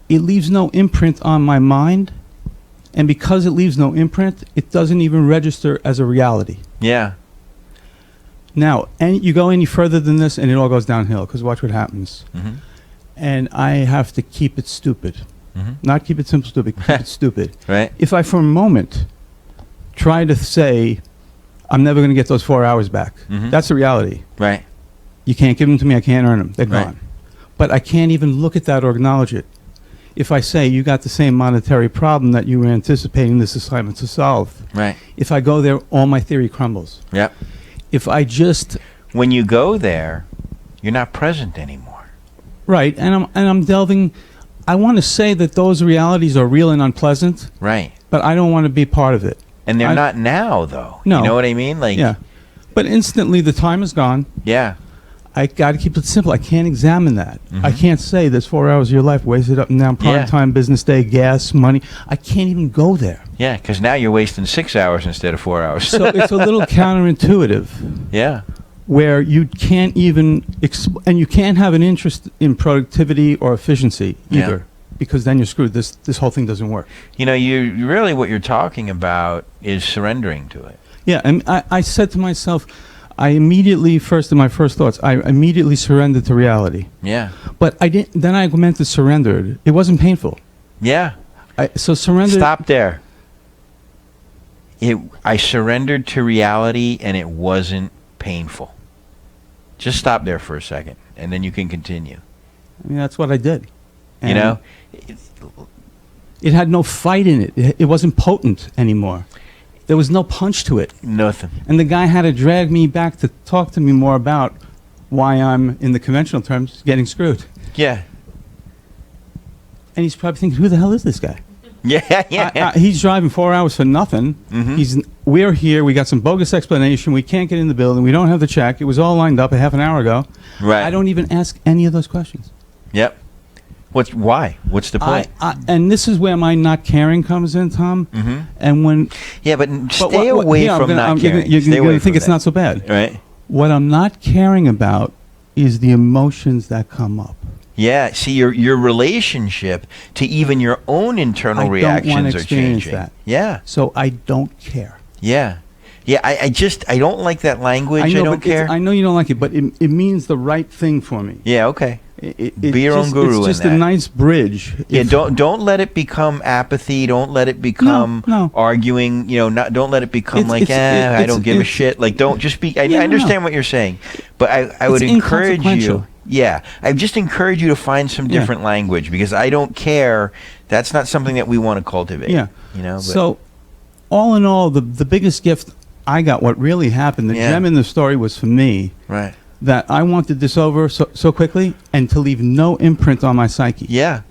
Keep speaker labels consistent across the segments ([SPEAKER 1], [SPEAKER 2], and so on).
[SPEAKER 1] it leaves no imprint on my mind. And because it leaves no imprint, it doesn't even register as a reality.
[SPEAKER 2] Yeah.
[SPEAKER 1] Now, and you go any further than this, and it all goes downhill, because watch what happens.
[SPEAKER 2] Mm-hmm.
[SPEAKER 1] And I have to keep it stupid.
[SPEAKER 2] Mm-hmm.
[SPEAKER 1] Not keep it simple, stupid, keep it stupid.
[SPEAKER 2] Right.
[SPEAKER 1] If I, for a moment, try to say, I'm never going to get those 4 hours back, that's the reality.
[SPEAKER 2] Right.
[SPEAKER 1] You can't give them to me, I can't earn them. They're
[SPEAKER 2] Right.
[SPEAKER 1] gone. But I can't even look at that or acknowledge it. If I say, you got the same monetary problem that you were anticipating this assignment to solve,
[SPEAKER 2] Right.
[SPEAKER 1] if I go there, all my theory crumbles.
[SPEAKER 2] Yep.
[SPEAKER 1] If I just...
[SPEAKER 2] When you go there, you're not present anymore.
[SPEAKER 1] Right, and I'm delving... I want to say that those realities are real and unpleasant.
[SPEAKER 2] Right.
[SPEAKER 1] But I don't want to be part of it.
[SPEAKER 2] And they're not now, though.
[SPEAKER 1] No.
[SPEAKER 2] You know what I mean? Like.
[SPEAKER 1] Yeah. But instantly, the time is gone.
[SPEAKER 2] Yeah.
[SPEAKER 1] I got to keep it simple. I can't examine that. I can't say there's 4 hours of your life wasted up and down, prime time, business day, gas, money. I can't even go there.
[SPEAKER 2] Yeah, because now you're wasting 6 hours instead of 4 hours.
[SPEAKER 1] So it's a little counterintuitive.
[SPEAKER 2] Yeah.
[SPEAKER 1] Where you can't even, and you can't have an interest in productivity or efficiency either, because then you're screwed. This whole thing doesn't work.
[SPEAKER 2] You know, you really what you're talking about is surrendering to it.
[SPEAKER 1] Yeah, and I said to myself, I immediately, in my first thoughts, I immediately surrendered to reality.
[SPEAKER 2] Yeah.
[SPEAKER 1] But I didn't. Then I meant to surrendered. It wasn't painful.
[SPEAKER 2] Yeah.
[SPEAKER 1] So surrender.
[SPEAKER 2] Stop there. I surrendered to reality, and it wasn't painful. Just stop there for a second, and then you can continue.
[SPEAKER 1] I mean, that's what I did. And
[SPEAKER 2] you know?
[SPEAKER 1] It had no fight in it. It wasn't potent anymore. There was no punch to it.
[SPEAKER 2] Nothing.
[SPEAKER 1] And the guy had to drag me back to talk to me more about why I'm, in the conventional terms, getting screwed.
[SPEAKER 2] Yeah.
[SPEAKER 1] And he's probably thinking, who the hell is this guy?
[SPEAKER 2] Yeah.
[SPEAKER 1] He's driving 4 hours for nothing. We're here. We got some bogus explanation. We can't get in the building. We don't have the check. It was all lined up a half an hour ago.
[SPEAKER 2] Right.
[SPEAKER 1] I don't even ask any of those questions.
[SPEAKER 2] Yep. Why? What's the point?
[SPEAKER 1] And this is where my not caring comes in, Tom. And when...
[SPEAKER 2] Yeah, but stay away from not caring.
[SPEAKER 1] You're going to think it's not so bad.
[SPEAKER 2] Right.
[SPEAKER 1] What I'm not caring about is the emotions that come up.
[SPEAKER 2] Yeah, see, your relationship to even your own internal reactions are changing.
[SPEAKER 1] That.
[SPEAKER 2] Yeah.
[SPEAKER 1] So I don't care.
[SPEAKER 2] Yeah. Yeah, I don't like that language. I don't care.
[SPEAKER 1] I know you don't like it, but it means the right thing for me.
[SPEAKER 2] Yeah, okay. Be your own guru in that.
[SPEAKER 1] It's just a nice bridge.
[SPEAKER 2] Yeah, don't let it become apathy. Don't let it become arguing. You know, don't let it become I don't give a shit. Like, don't just be. I understand what you're saying, but I would encourage you. Yeah, I just encourage you to find some different language, because I don't care. That's not something that we want to cultivate.
[SPEAKER 1] Yeah,
[SPEAKER 2] you know. But.
[SPEAKER 1] So, all in all, the biggest gift I got, what really happened, the gem in the story was for me.
[SPEAKER 2] Right.
[SPEAKER 1] That I wanted this over so quickly and to leave no imprint on my psyche.
[SPEAKER 2] Yeah.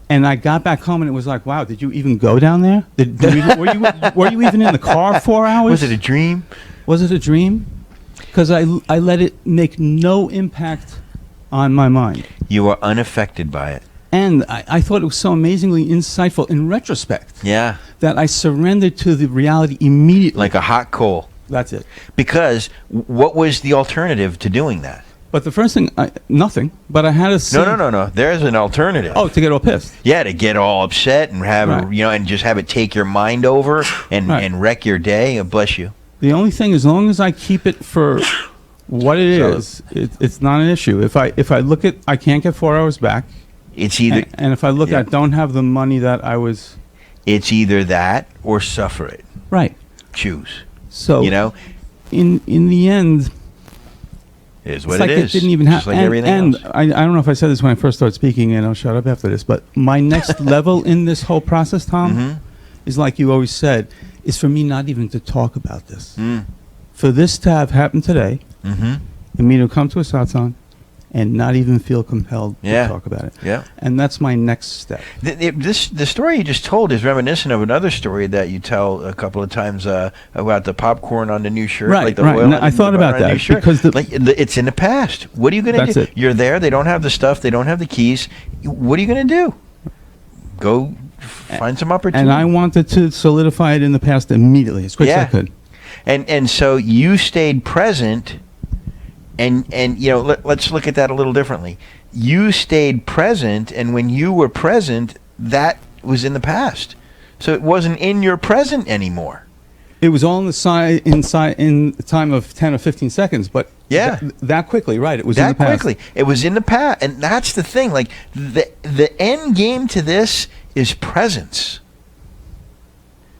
[SPEAKER 1] And I got back home and it was like, wow, did you even go down there? Were you even in the car 4 hours?
[SPEAKER 2] Was it a dream?
[SPEAKER 1] Was it a dream? Because I let it make no impact on my mind.
[SPEAKER 2] You were unaffected by it.
[SPEAKER 1] And I thought it was so amazingly insightful in retrospect.
[SPEAKER 2] Yeah.
[SPEAKER 1] That I surrendered to the reality immediately.
[SPEAKER 2] Like a hot coal.
[SPEAKER 1] That's it.
[SPEAKER 2] Because what was the alternative to doing that?
[SPEAKER 1] But the first thing, nothing. But I had to see.
[SPEAKER 2] No. There's an alternative.
[SPEAKER 1] Oh, to get all pissed.
[SPEAKER 2] Yeah, to get all upset and have and just have it take your mind over and wreck your day. Bless you.
[SPEAKER 1] The only thing, as long as I keep it for what it is, it's not an issue. If I look at, I can't get 4 hours back.
[SPEAKER 2] It's either
[SPEAKER 1] and if I look at, don't have the money that I was.
[SPEAKER 2] It's either that or suffer it.
[SPEAKER 1] Right.
[SPEAKER 2] Choose.
[SPEAKER 1] So in the end,
[SPEAKER 2] it is what it is.
[SPEAKER 1] It didn't even happen.
[SPEAKER 2] Like everything else.
[SPEAKER 1] I don't know if I said this when I first started speaking, and I'll shut up after this. But my next level in this whole process, Tom, is like you always said, is for me not even to talk about this. For this to have happened today, and me to come to a satsang and not even feel compelled to talk about it.
[SPEAKER 2] Yeah.
[SPEAKER 1] And that's my next step.
[SPEAKER 2] The story you just told is reminiscent of another story that you tell a couple of times about the popcorn on the new shirt.
[SPEAKER 1] Right,
[SPEAKER 2] like the
[SPEAKER 1] right.
[SPEAKER 2] oil
[SPEAKER 1] I thought about that because
[SPEAKER 2] it's in the past. What are you going to do? You're there. They don't have the stuff. They don't have the keys. What are you going to do? Go find some opportunity.
[SPEAKER 1] And I wanted to solidify it in the past immediately, as quick as I could.
[SPEAKER 2] And so you stayed present. And you know, let's look at that a little differently. you stayed present, and when you were present, that was in the past. So it wasn't in your present anymore.
[SPEAKER 1] It was all in the time of 10 or 15 seconds, but that quickly, right? It was in the past. That quickly.
[SPEAKER 2] It was in the past, and that's the thing. Like the end game to this is presence.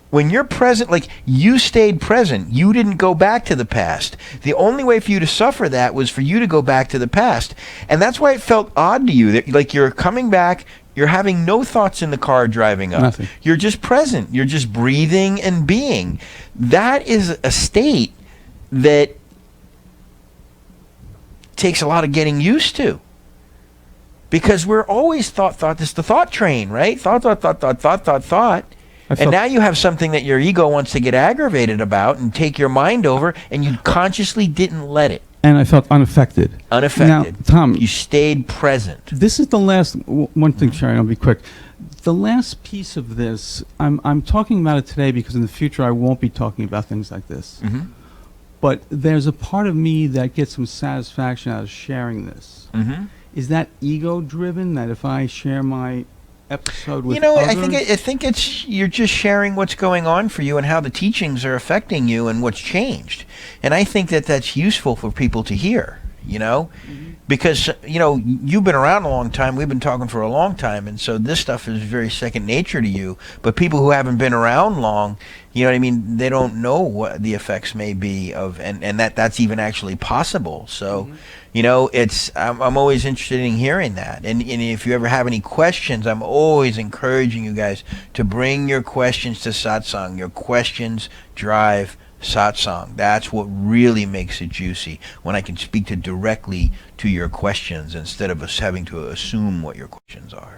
[SPEAKER 2] When you're present, like you stayed present, you didn't go back to the past. The only way for you to suffer that was for you to go back to the past. And that's why it felt odd to you that like you're coming back, you're having no thoughts in the car driving up.
[SPEAKER 1] Nothing.
[SPEAKER 2] You're just present. You're just breathing and being. That is a state that takes a lot of getting used to. Because we're always thought. It's the thought train, right? Thought. And now you have something that your ego wants to get aggravated about and take your mind over, and you consciously didn't let it.
[SPEAKER 1] And I felt unaffected. Now, Tom,
[SPEAKER 2] you stayed present.
[SPEAKER 1] This is the last one thing, Sharon. I'll be quick. The last piece of this, I'm talking about it today because in the future I won't be talking about things like this.
[SPEAKER 2] Mm-hmm.
[SPEAKER 1] But there's a part of me that gets some satisfaction out of sharing this.
[SPEAKER 2] Mm-hmm.
[SPEAKER 1] Is that ego-driven? That if I share my episode with others?
[SPEAKER 2] I think it's you're just sharing what's going on for you and how the teachings are affecting you and what's changed. And I think that that's useful for people to hear, because you've been around a long time, we've been talking for a long time, and so this stuff is very second nature to you. But people who haven't been around long, they don't know what the effects may be of, and that's even actually possible. So I'm always interested in hearing that. And if you ever have any questions, I'm always encouraging you guys to bring your questions to Satsang. Your questions drive Satsang. That's what really makes it juicy, when I can speak directly to your questions instead of us having to assume what your questions are.